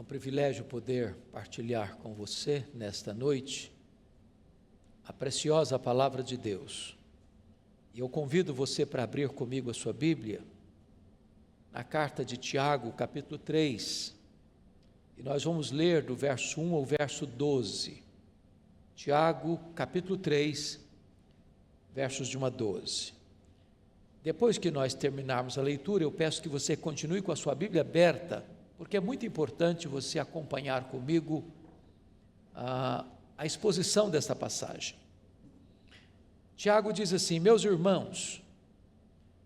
um privilégio poder partilhar com você nesta noite a preciosa palavra de Deus. E eu convido você para abrir comigo a sua Bíblia na carta de Tiago, capítulo 3, e nós vamos ler do verso 1 ao verso 12. Tiago, capítulo 3, versos de 1 a 12. Depois que nós terminarmos a leitura, eu peço que você continue com a sua Bíblia aberta, porque é muito importante você acompanhar comigo a exposição desta passagem. Tiago diz assim: meus irmãos,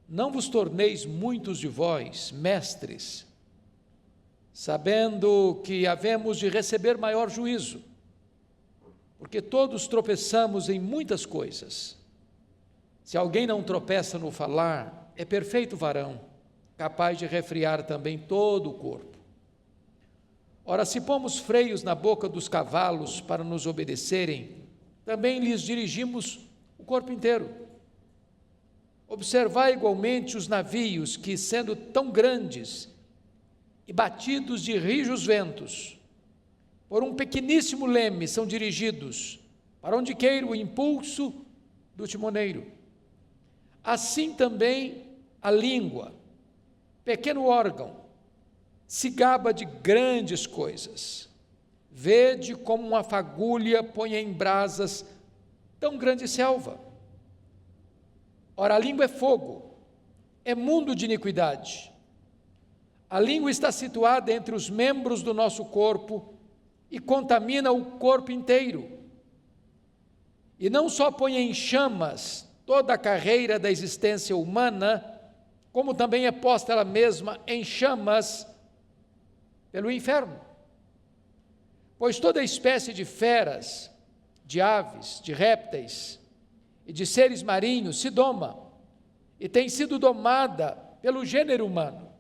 não vos torneis muitos de vós mestres, sabendo que havemos de receber maior juízo, porque todos tropeçamos em muitas coisas. Se alguém não tropeça no falar, é perfeito varão, capaz de refrear também todo o corpo. Ora, se pomos freios na boca dos cavalos para nos obedecerem, também lhes dirigimos o corpo inteiro. Observai igualmente os navios que, sendo tão grandes e batidos de rijos ventos, por um pequeníssimo leme são dirigidos para onde queira o impulso do timoneiro. Assim também a língua, pequeno órgão, se gaba de grandes coisas. Vede como uma fagulha põe em brasas tão grande selva. Ora, a língua é fogo, é mundo de iniquidade. A língua está situada entre os membros do nosso corpo e contamina o corpo inteiro. E não só põe em chamas toda a carreira da existência humana, como também é posta ela mesma em chamas pelo inferno. Pois toda espécie de feras, de aves, de répteis e de seres marinhos se doma e tem sido domada pelo gênero humano.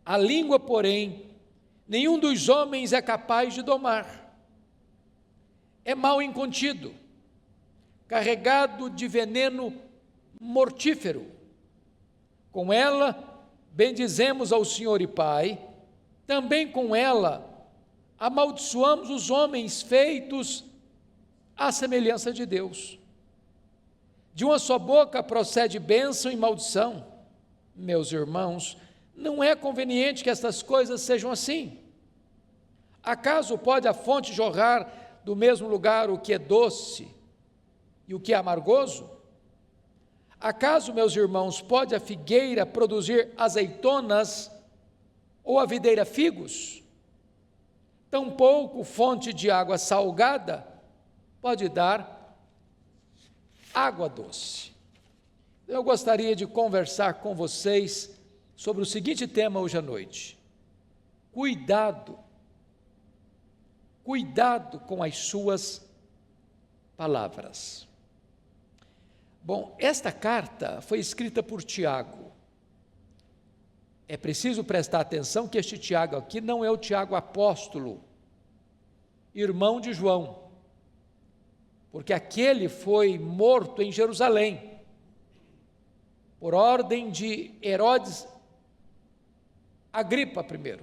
A língua, porém, nenhum dos homens é capaz de domar. É mal incontido, carregado de veneno mortífero. Com ela bendizemos ao Senhor e Pai, também com ela amaldiçoamos os homens feitos à semelhança de Deus. De uma só boca procede bênção e maldição. Meus irmãos, não é conveniente que estas coisas sejam assim. Acaso pode a fonte jorrar do mesmo lugar o que é doce e o que é amargoso? Acaso, meus irmãos, pode a figueira produzir azeitonas ou a videira figos? Tampouco fonte de água salgada pode dar água doce. Eu gostaria de conversar com vocês sobre o seguinte tema hoje à noite: cuidado com as suas palavras. Bom, esta carta foi escrita por Tiago. É preciso prestar atenção que este Tiago aqui não é o Tiago apóstolo, irmão de João, porque aquele foi morto em Jerusalém, por ordem de Herodes Agripa I.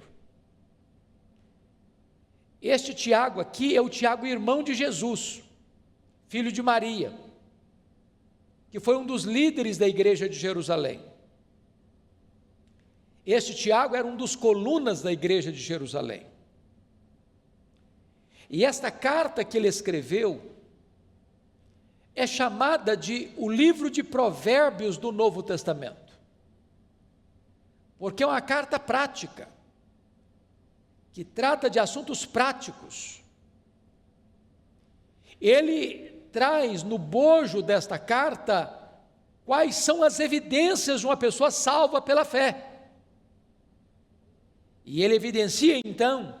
Este Tiago aqui é o Tiago irmão de Jesus, filho de Maria, que foi um dos líderes da igreja de Jerusalém. Este Tiago era um dos colunas da igreja de Jerusalém. E esta carta que ele escreveu é chamada de o livro de Provérbios do Novo Testamento, porque é uma carta prática, que trata de assuntos práticos. Ele traz no bojo desta carta quais são as evidências de uma pessoa salva pela fé. E ele evidencia então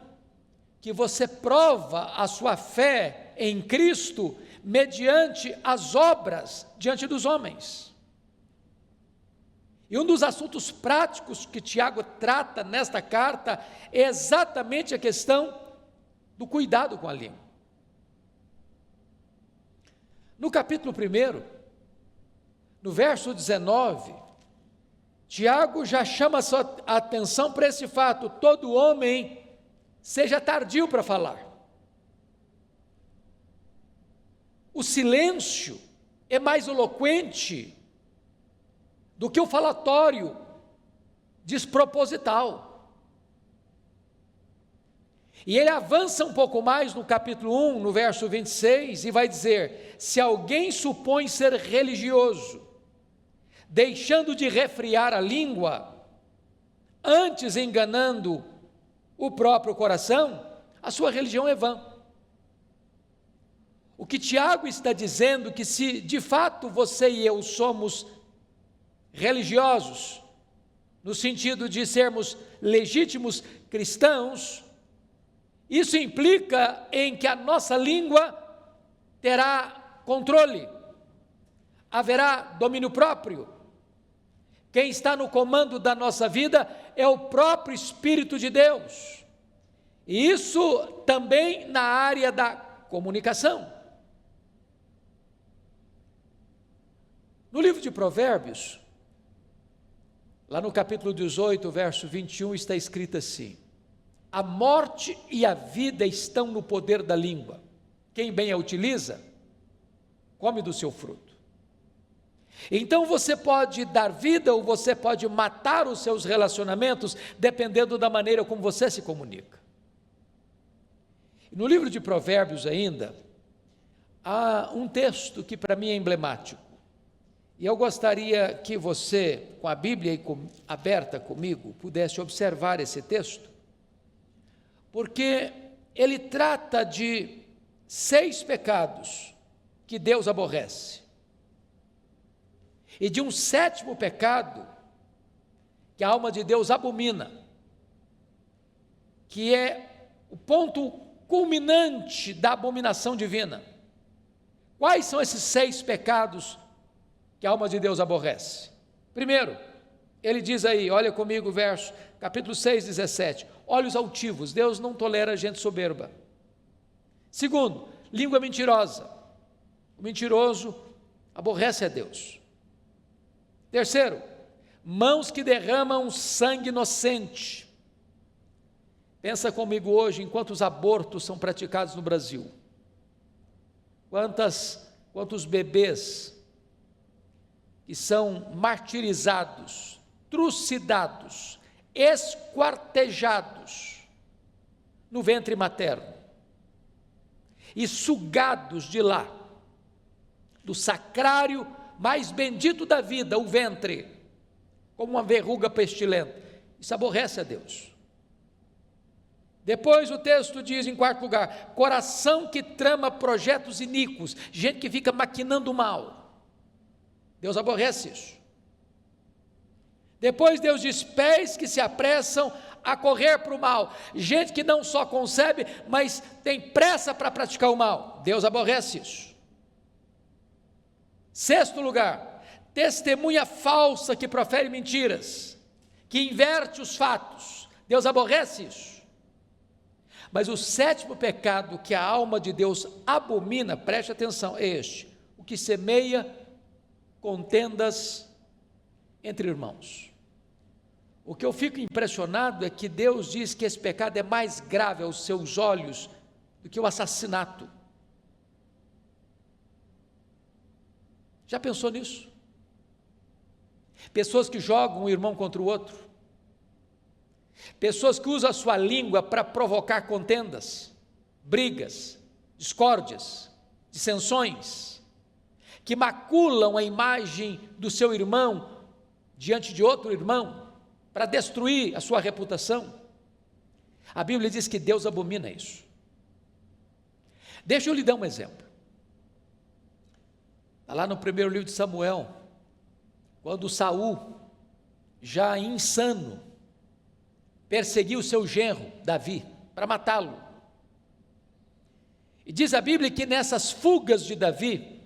que você prova a sua fé em Cristo mediante as obras diante dos homens. E um dos assuntos práticos que Tiago trata nesta carta é exatamente a questão do cuidado com a língua. No capítulo 1, no verso 19, Tiago já chama a sua atenção para esse fato: todo homem seja tardio para falar. O silêncio é mais eloquente do que o falatório desproposital. E ele avança um pouco mais no capítulo 1, no verso 26, e vai dizer: se alguém supõe ser religioso, deixando de refrear a língua, antes enganando o próprio coração, a sua religião é vã. O que Tiago está dizendo, que se de fato você e eu somos religiosos, no sentido de sermos legítimos cristãos, isso implica em que a nossa língua terá controle, haverá domínio próprio. Quem está no comando da nossa vida é o próprio Espírito de Deus. E isso também na área da comunicação. No livro de Provérbios, lá no capítulo 18, verso 21, está escrito assim: a morte e a vida estão no poder da língua. Quem bem a utiliza, come do seu fruto. Então você pode dar vida ou você pode matar os seus relacionamentos, dependendo da maneira como você se comunica. No livro de Provérbios ainda, há um texto que para mim é emblemático. E eu gostaria que você, com a Bíblia aberta comigo, pudesse observar esse texto, porque ele trata de 6 pecados que Deus aborrece, e de um 7º pecado que a alma de Deus abomina, que é o ponto culminante da abominação divina. Quais são esses 6 pecados que a alma de Deus aborrece? Primeiro, ele diz aí, olha comigo o verso, capítulo 6, 17, olhos altivos. Deus não tolera gente soberba. Segundo, língua mentirosa. O mentiroso aborrece a Deus. Terceiro, mãos que derramam sangue inocente. Pensa comigo hoje em quantos abortos são praticados no Brasil. Quantos bebês que são martirizados, trucidados, esquartejados no ventre materno e sugados de lá, do sacrário mais bendito da vida, o ventre, como uma verruga pestilenta. Isso aborrece a Deus. Depois o texto diz, em 4º lugar, coração que trama projetos iníquos, gente que fica maquinando mal. Deus aborrece isso. Depois Deus diz, pés que se apressam a correr para o mal, gente que não só concebe, mas tem pressa para praticar o mal. Deus aborrece isso. 6º lugar, testemunha falsa que profere mentiras, que inverte os fatos. Deus aborrece isso. Mas o 7º pecado que a alma de Deus abomina, preste atenção, é este: o que semeia contendas entre irmãos. O que eu fico impressionado é que Deus diz que esse pecado é mais grave aos seus olhos do que o assassinato. Já pensou nisso? Pessoas que jogam um irmão contra o outro, pessoas que usam a sua língua para provocar contendas, brigas, discórdias, dissensões, que maculam a imagem do seu irmão diante de outro irmão, para destruir a sua reputação. A Bíblia diz que Deus abomina isso. Deixa eu lhe dar um exemplo. Está lá no primeiro livro de Samuel, quando Saul, já insano, perseguiu o seu genro, Davi, para matá-lo. E diz a Bíblia que nessas fugas de Davi,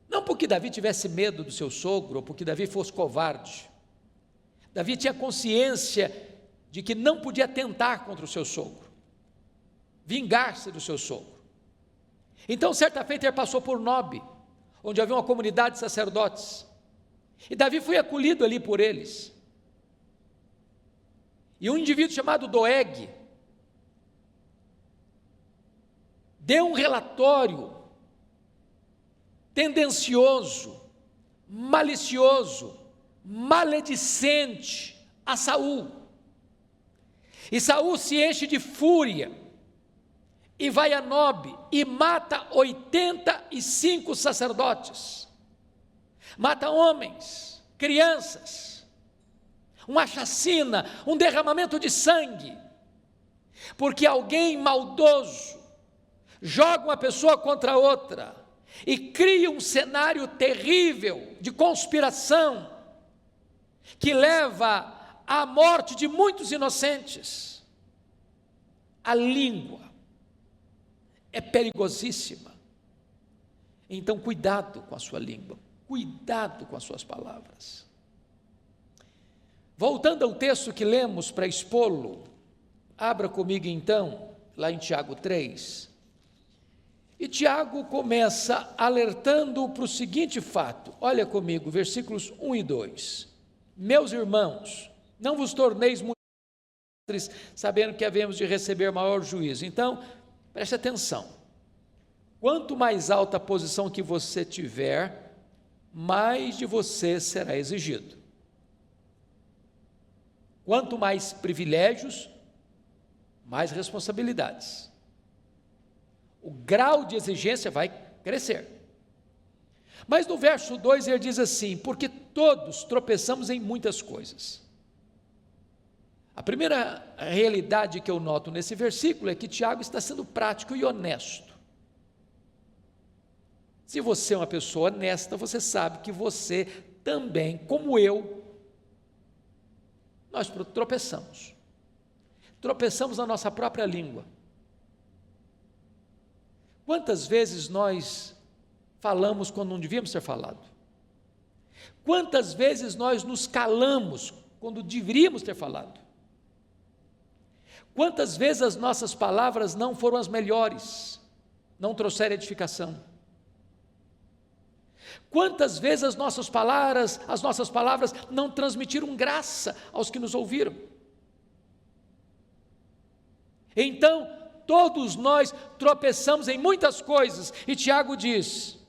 não porque Davi tivesse medo do seu sogro, ou porque Davi fosse covarde, Davi tinha consciência de que não podia tentar contra o seu sogro, vingar-se do seu sogro. Então, certa feita, ele passou por Nobe, onde havia uma comunidade de sacerdotes, e Davi foi acolhido ali por eles. E um indivíduo chamado Doeg dê um relatório tendencioso, malicioso, maledicente a Saul. E Saul se enche de fúria e vai a Nobe e mata 85 sacerdotes. Mata homens, crianças, uma chacina, um derramamento de sangue, porque alguém maldoso joga uma pessoa contra outra e cria um cenário terrível de conspiração que leva à morte de muitos inocentes. A língua é perigosíssima. Então, cuidado com a sua língua, cuidado com as suas palavras. Voltando ao texto que lemos para expô-lo, abra comigo então, lá em Tiago 3. E Tiago começa alertando para o seguinte fato, olha comigo, versículos 1 e 2. Meus irmãos, não vos torneis muito sabendo que havemos de receber maior juízo. Então, preste atenção. Quanto mais alta a posição que você tiver, mais de você será exigido. Quanto mais privilégios, mais responsabilidades. O grau de exigência vai crescer. Mas no verso 2 ele diz assim: porque todos tropeçamos em muitas coisas. A primeira realidade que eu noto nesse versículo é que Tiago está sendo prático e honesto. Se você é uma pessoa honesta, você sabe que você também, como eu, nós tropeçamos. Tropeçamos na nossa própria língua. Quantas vezes nós falamos quando não devíamos ter falado? Quantas vezes nós nos calamos quando deveríamos ter falado? Quantas vezes as nossas palavras não foram as melhores, não trouxeram edificação? Quantas vezes as nossas palavras não transmitiram graça aos que nos ouviram? Então, todos nós tropeçamos em muitas coisas, e Tiago diz: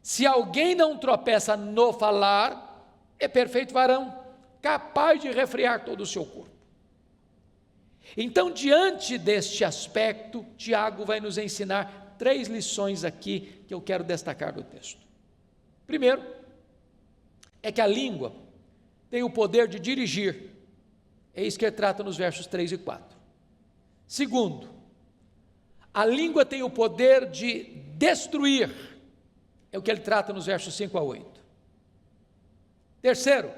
se alguém não tropeça no falar, é perfeito varão, capaz de refrear todo o seu corpo. Então, diante deste aspecto, Tiago vai nos ensinar 3 lições aqui que eu quero destacar do texto. Primeiro, é que a língua tem o poder de dirigir, é isso que ele trata nos versos 3 e 4. Segundo, a língua tem o poder de destruir, é o que ele trata nos versos 5 a 8. Terceiro,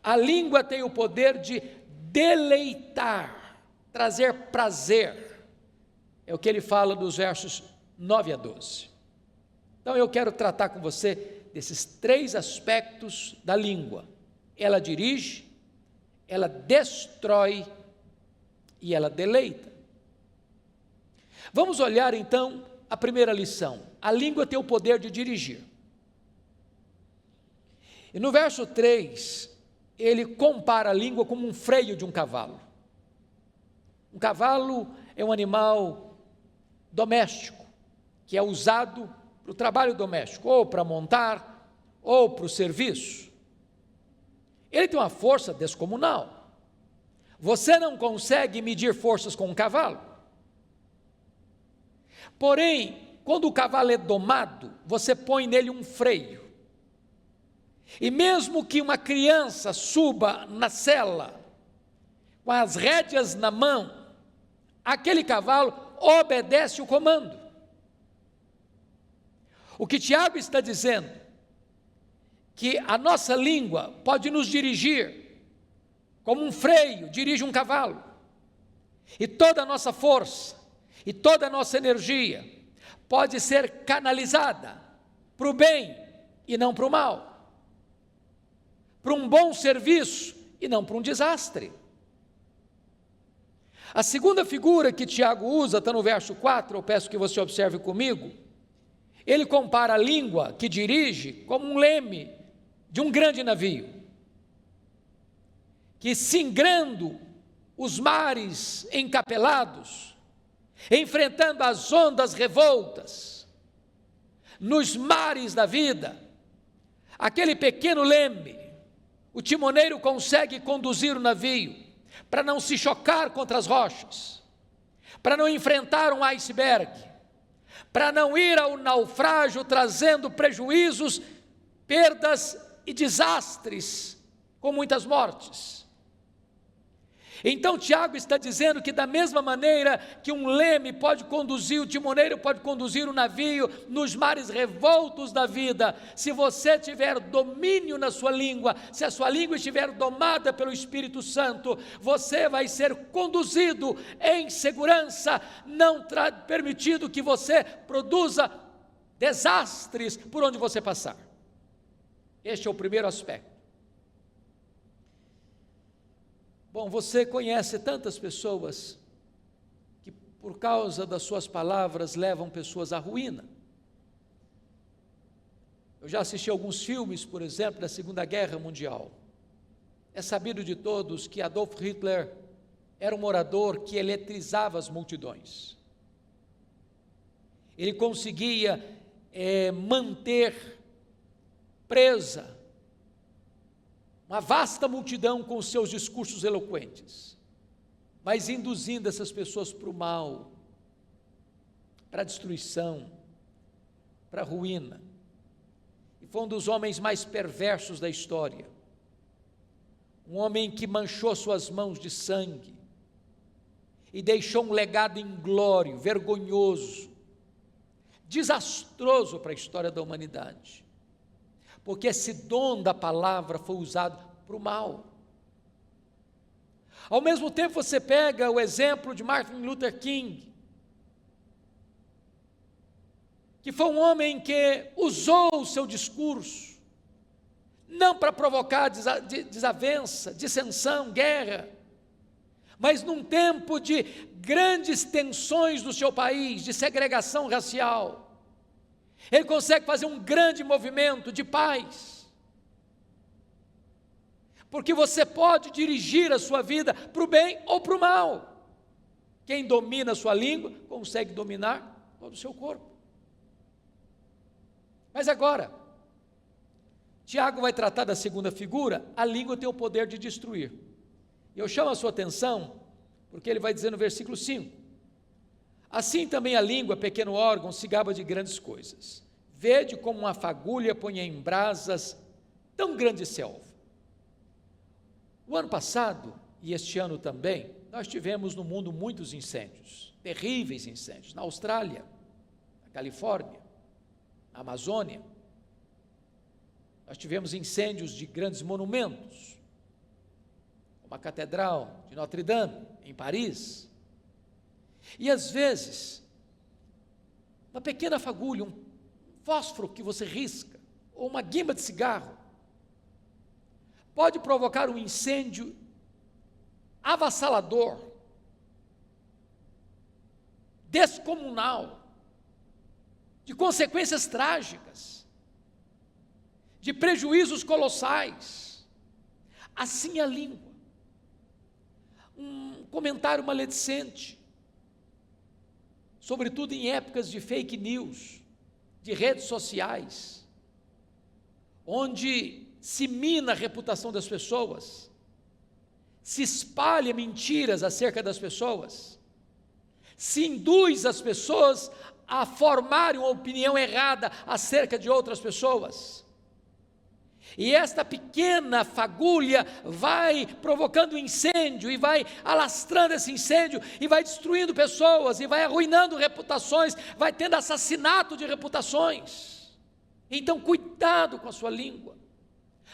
a língua tem o poder de deleitar, trazer prazer, é o que ele fala dos versos 9 a 12. Então eu quero tratar com você desses 3 aspectos da língua. Ela dirige, ela destrói e ela deleita. Vamos olhar então a primeira lição. A língua tem o poder de dirigir. E no verso 3, ele compara a língua como um freio de um cavalo. Um cavalo é um animal doméstico, que é usado para o trabalho doméstico, ou para montar, ou para o serviço. Ele tem uma força descomunal. Você não consegue medir forças com um cavalo. Porém, quando o cavalo é domado, você põe nele um freio. E mesmo que uma criança suba na sela, com as rédeas na mão, aquele cavalo obedece o comando. O que Tiago está dizendo, que a nossa língua pode nos dirigir, como um freio dirige um cavalo, e toda a nossa força, e toda a nossa energia, pode ser canalizada para o bem e não para o mal, para um bom serviço e não para um desastre. A segunda figura que Tiago usa, está no verso 4, eu peço que você observe comigo. Ele compara a língua que dirige como um leme de um grande navio, que singrando os mares encapelados, enfrentando as ondas revoltas, nos mares da vida, aquele pequeno leme, o timoneiro consegue conduzir o navio para não se chocar contra as rochas, para não enfrentar um iceberg, para não ir ao naufrágio trazendo prejuízos, perdas e desastres, com muitas mortes. Então Tiago está dizendo que da mesma maneira que um leme pode conduzir, o timoneiro pode conduzir o navio nos mares revoltos da vida, se você tiver domínio na sua língua, se a sua língua estiver domada pelo Espírito Santo, você vai ser conduzido em segurança, não permitido que você produza desastres por onde você passar. Este é o primeiro aspecto. Bom, você conhece tantas pessoas que por causa das suas palavras levam pessoas à ruína. Eu já assisti alguns filmes, por exemplo, da Segunda Guerra Mundial. É sabido de todos que Adolf Hitler era um orador que eletrizava as multidões. Ele conseguia manter presa uma vasta multidão com os seus discursos eloquentes, mas induzindo essas pessoas para o mal, para a destruição, para a ruína. E foi um dos homens mais perversos da história, um homem que manchou suas mãos de sangue e deixou um legado inglório, vergonhoso, desastroso para a história da humanidade, porque esse dom da palavra foi usado para o mal. Ao mesmo tempo, você pega o exemplo de Martin Luther King, que foi um homem que usou o seu discurso, não para provocar desavença, dissensão, guerra, mas num tempo de grandes tensões no seu país, de segregação racial, ele consegue fazer um grande movimento de paz, porque você pode dirigir a sua vida para o bem ou para o mal. Quem domina a sua língua, consegue dominar todo o seu corpo. Mas agora, Tiago vai tratar da segunda figura, a língua tem o poder de destruir. E eu chamo a sua atenção, porque ele vai dizer no versículo 5, assim também a língua, pequeno órgão, se gaba de grandes coisas. Vede como uma fagulha põe em brasas tão grande selva. O ano passado, e este ano também, nós tivemos no mundo muitos incêndios, terríveis incêndios, na Austrália, na Califórnia, na Amazônia. Nós tivemos incêndios de grandes monumentos, como a Catedral de Notre Dame, em Paris. E às vezes, uma pequena fagulha, um fósforo que você risca, ou uma guimba de cigarro, pode provocar um incêndio avassalador, descomunal, de consequências trágicas, de prejuízos colossais. Assim a língua. Um comentário maledicente, sobretudo em épocas de fake news, de redes sociais, onde se mina a reputação das pessoas, se espalha mentiras acerca das pessoas, se induz as pessoas a formarem uma opinião errada acerca de outras pessoas. E esta pequena fagulha vai provocando incêndio, e vai alastrando esse incêndio, e vai destruindo pessoas, e vai arruinando reputações, vai tendo assassinato de reputações. Então, cuidado com a sua língua.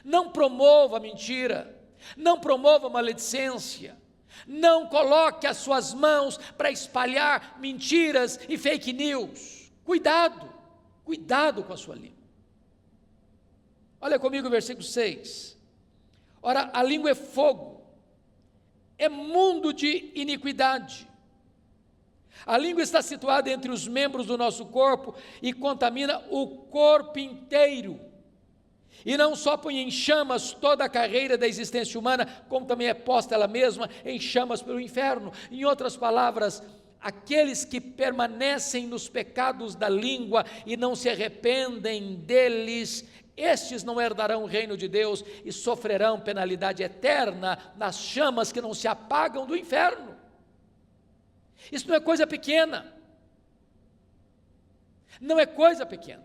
Não promova a mentira, não promova a maledicência, não coloque as suas mãos para espalhar mentiras e fake news. Cuidado, cuidado com a sua língua. Olha comigo o versículo 6. Ora, a língua é fogo, é mundo de iniquidade. A língua está situada entre os membros do nosso corpo e contamina o corpo inteiro. E não só põe em chamas toda a carreira da existência humana, como também é posta ela mesma em chamas pelo inferno. Em outras palavras, aqueles que permanecem nos pecados da língua e não se arrependem deles, estes não herdarão o reino de Deus e sofrerão penalidade eterna nas chamas que não se apagam do inferno. Isso não é coisa pequena. Não é coisa pequena.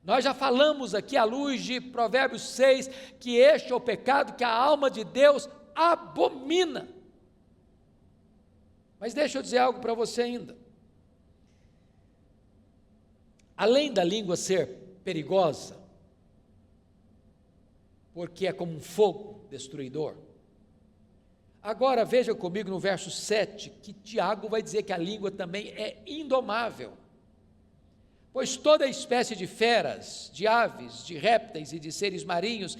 Nós já falamos aqui, à luz de Provérbios 6, que este é o pecado que a alma de Deus abomina. Mas deixa eu dizer algo para você ainda. Além da língua ser perigosa, porque é como um fogo destruidor, agora veja comigo no verso 7, que Tiago vai dizer que a língua também é indomável. Pois toda espécie de feras, de aves, de répteis e de seres marinhos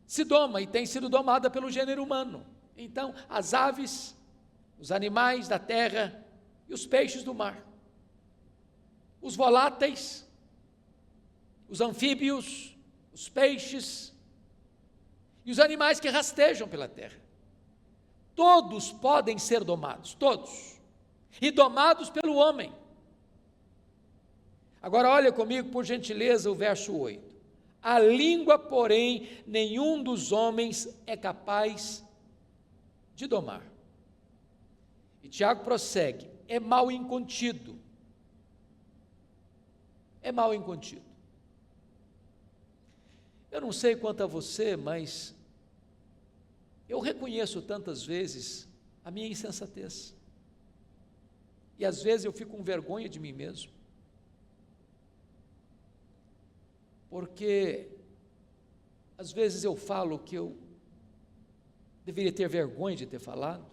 se doma e tem sido domada pelo gênero humano. Então, as aves, os animais da terra e os peixes do mar, os voláteis, os anfíbios, os peixes e os animais que rastejam pela terra, todos podem ser domados, todos, e domados pelo homem. Agora olha comigo, por gentileza, o verso 8. A língua, porém, nenhum dos homens é capaz de domar. E Tiago prossegue, é mal incontido. É mal incontido. Eu não sei quanto a você, mas eu reconheço tantas vezes a minha insensatez. E às vezes eu fico com vergonha de mim mesmo. Porque às vezes eu falo o que eu deveria ter vergonha de ter falado.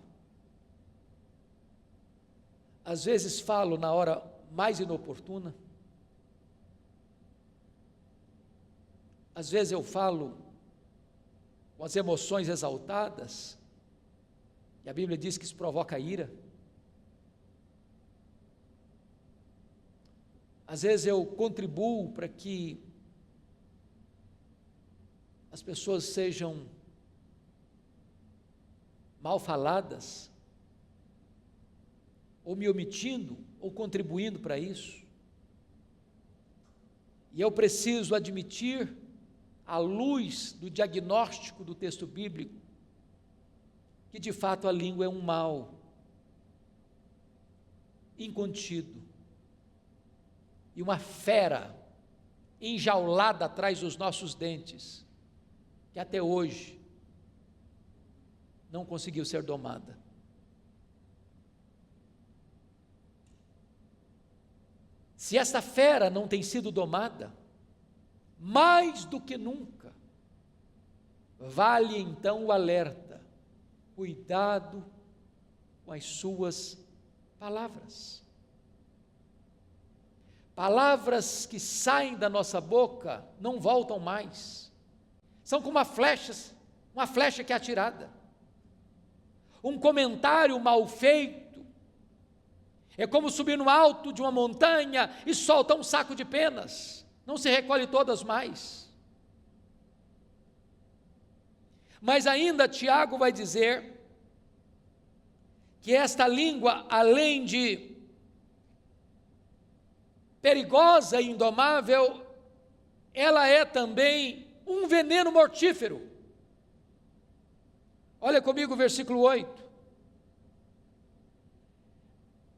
Às vezes falo na hora mais inoportuna. Às vezes eu falo com as emoções exaltadas, e a Bíblia diz que isso provoca ira. Às vezes eu contribuo para que as pessoas sejam mal faladas, ou me omitindo, ou contribuindo para isso. E eu preciso admitir, à luz do diagnóstico do texto bíblico, que de fato a língua é um mal incontido, e uma fera enjaulada atrás dos nossos dentes, que até hoje não conseguiu ser domada. Se essa fera não tem sido domada, mais do que nunca, vale então o alerta: cuidado com as suas palavras. Palavras que saem da nossa boca não voltam mais. São como uma flecha que é atirada. Um comentário mal feito é como subir no alto de uma montanha e soltar um saco de penas. Não se recolhe todas mais. Mas ainda Tiago vai dizer que esta língua, além de perigosa e indomável, ela é também um veneno mortífero. Olha comigo o versículo 8.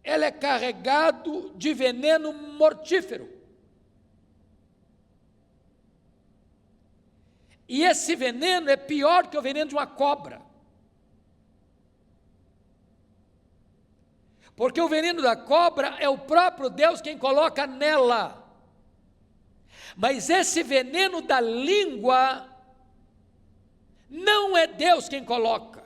Ela é carregado de veneno mortífero. E esse veneno é pior que o veneno de uma cobra. Porque o veneno da cobra é o próprio Deus quem coloca nela. Mas esse veneno da língua não é Deus quem coloca.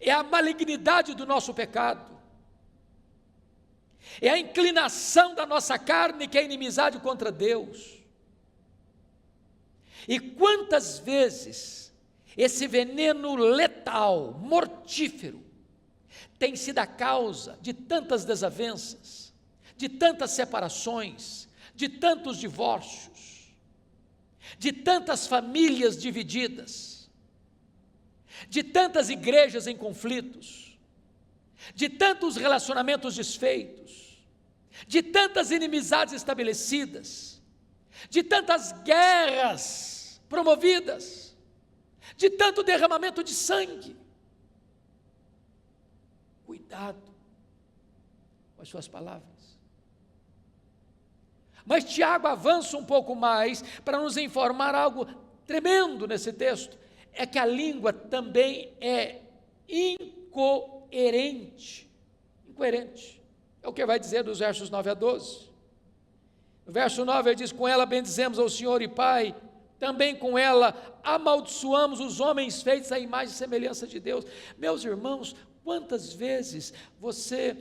É a malignidade do nosso pecado. É a inclinação da nossa carne que é inimizade contra Deus. E quantas vezes esse veneno letal, mortífero, tem sido a causa de tantas desavenças, de tantas separações, de tantos divórcios, de tantas famílias divididas. de tantas igrejas em conflitos, de tantos relacionamentos desfeitos, de tantas inimizades estabelecidas, de tantas guerras promovidas, de tanto derramamento de sangue. Cuidado com as suas palavras. Mas Tiago avança um pouco mais para nos informar algo tremendo nesse texto, é que a língua também é incoerente. Incoerente. É o que vai dizer dos versos 9 a 12. No verso 9 ele diz: com ela bendizemos ao Senhor e Pai, também com ela amaldiçoamos os homens feitos à imagem e semelhança de Deus. Meus irmãos, quantas vezes você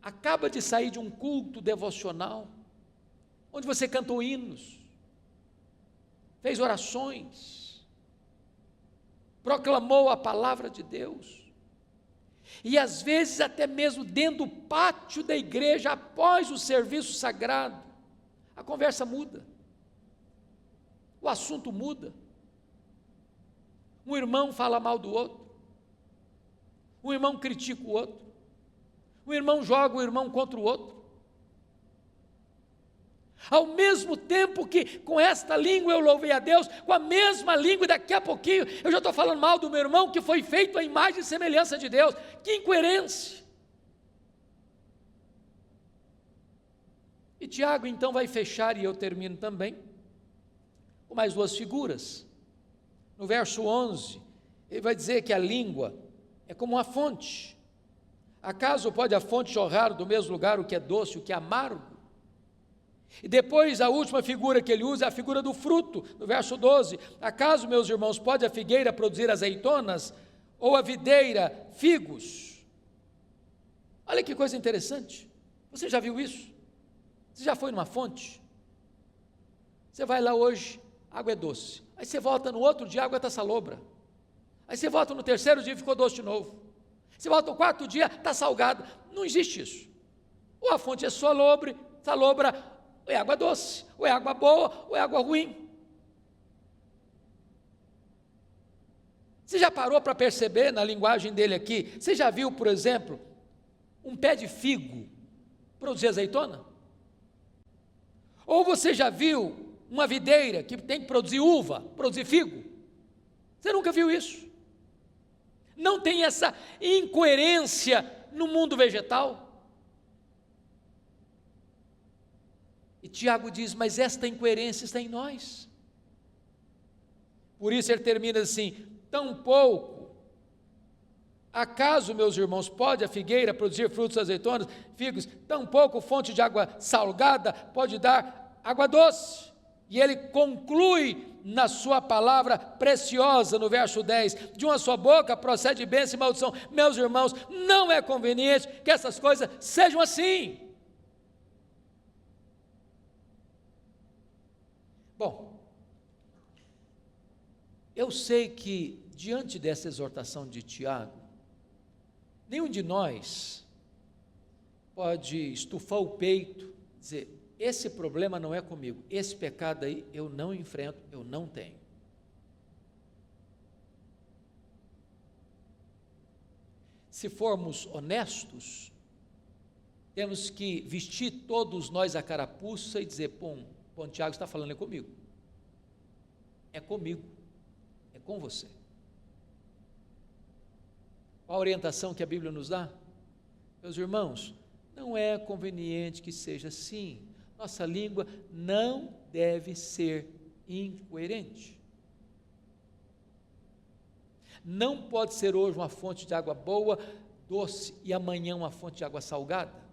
acaba de sair de um culto devocional, onde você cantou hinos, fez orações, proclamou a palavra de Deus, e às vezes até mesmo dentro do pátio da igreja, após o serviço sagrado, a conversa muda, o assunto muda, um irmão fala mal do outro, um irmão critica o outro, um irmão joga o irmão contra o outro, ao mesmo tempo que com esta língua eu louvei a Deus, com a mesma língua, e daqui a pouquinho eu já estou falando mal do meu irmão que foi feito à imagem e semelhança de Deus. Que incoerência! E Tiago então vai fechar, e eu termino também, com mais duas figuras. No verso 11, ele vai dizer que a língua é como uma fonte. Acaso pode a fonte jorrar do mesmo lugar o que é doce e o que é amargo? E depois a última figura que ele usa é a figura do fruto, no verso 12. Acaso, meus irmãos, pode a figueira produzir azeitonas, ou a videira figos? Olha que coisa interessante, você já viu isso? Você já foi numa fonte? Você vai lá hoje, a água é doce, aí você volta no outro dia, a água está salobra, aí você volta no terceiro dia, ficou doce de novo, você volta no quarto dia, está salgada. Não existe isso. Ou a fonte é salobra, ou é água doce, ou é água boa, ou é água ruim. Você já parou para perceber na linguagem dele aqui? Você já viu, por exemplo, um pé de figo produzir azeitona? Ou você já viu uma videira que tem que produzir uva, produzir figo? Você nunca viu isso? Não tem essa incoerência no mundo vegetal? E Tiago diz, mas esta incoerência está em nós. Por isso ele termina assim: tampouco, acaso, meus irmãos, pode a figueira produzir frutos azeitonas, figos? Tampouco fonte de água salgada pode dar água doce. E ele conclui na sua palavra preciosa, no verso 10, de uma só boca procede bênção e maldição. Meus irmãos, não é conveniente que essas coisas sejam assim. Bom, eu sei que diante dessa exortação de Tiago, nenhum de nós pode estufar o peito, dizer, esse problema não é comigo, esse pecado aí eu não enfrento, eu não tenho. Se formos honestos, temos que vestir todos nós a carapuça e dizer, pô, Tiago está falando, é comigo, é com você. Qual a orientação que a Bíblia nos dá? Meus irmãos, não é conveniente que seja assim. Nossa língua não deve ser incoerente. Não pode ser hoje uma fonte de água boa, doce, e amanhã uma fonte de água salgada.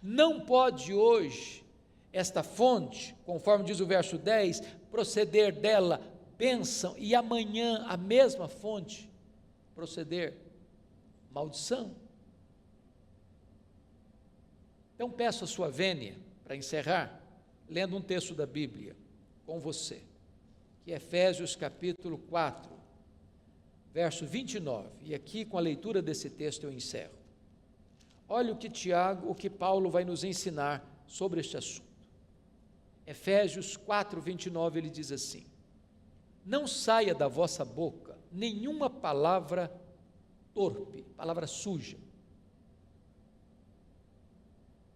Não pode hoje esta fonte, conforme diz o verso 10, proceder dela bênção, e amanhã a mesma fonte proceder maldição. Então peço a sua vênia, para encerrar, lendo um texto da Bíblia com você, que é Efésios capítulo 4, verso 29, e aqui com a leitura desse texto eu encerro. Olha o que Paulo vai nos ensinar sobre este assunto. Efésios 4, 29, ele diz assim: não saia da vossa boca nenhuma palavra torpe, palavra suja,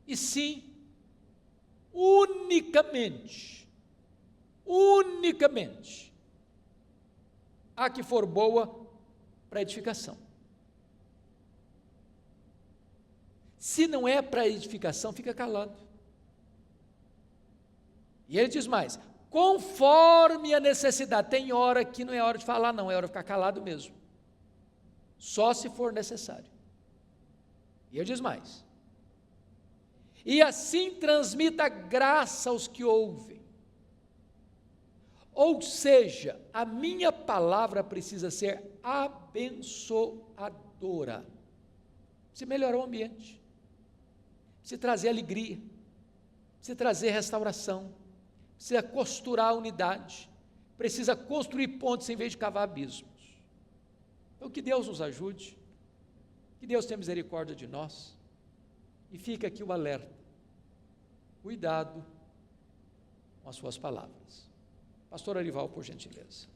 e sim, unicamente, a que for boa para edificação. Se não é para edificação, fica calado. E ele diz mais, conforme a necessidade. Tem hora que não é hora de falar, não, é hora de ficar calado mesmo, só se for necessário. E ele diz mais, e assim transmita graça aos que ouvem. Ou seja, a minha palavra precisa ser abençoadora, precisa melhorar o ambiente, precisa trazer alegria, precisa trazer restauração, precisa costurar a unidade, precisa construir pontes em vez de cavar abismos. Então que Deus nos ajude, que Deus tenha misericórdia de nós, e fica aqui o alerta, cuidado com as suas palavras. Pastor Arival, por gentileza.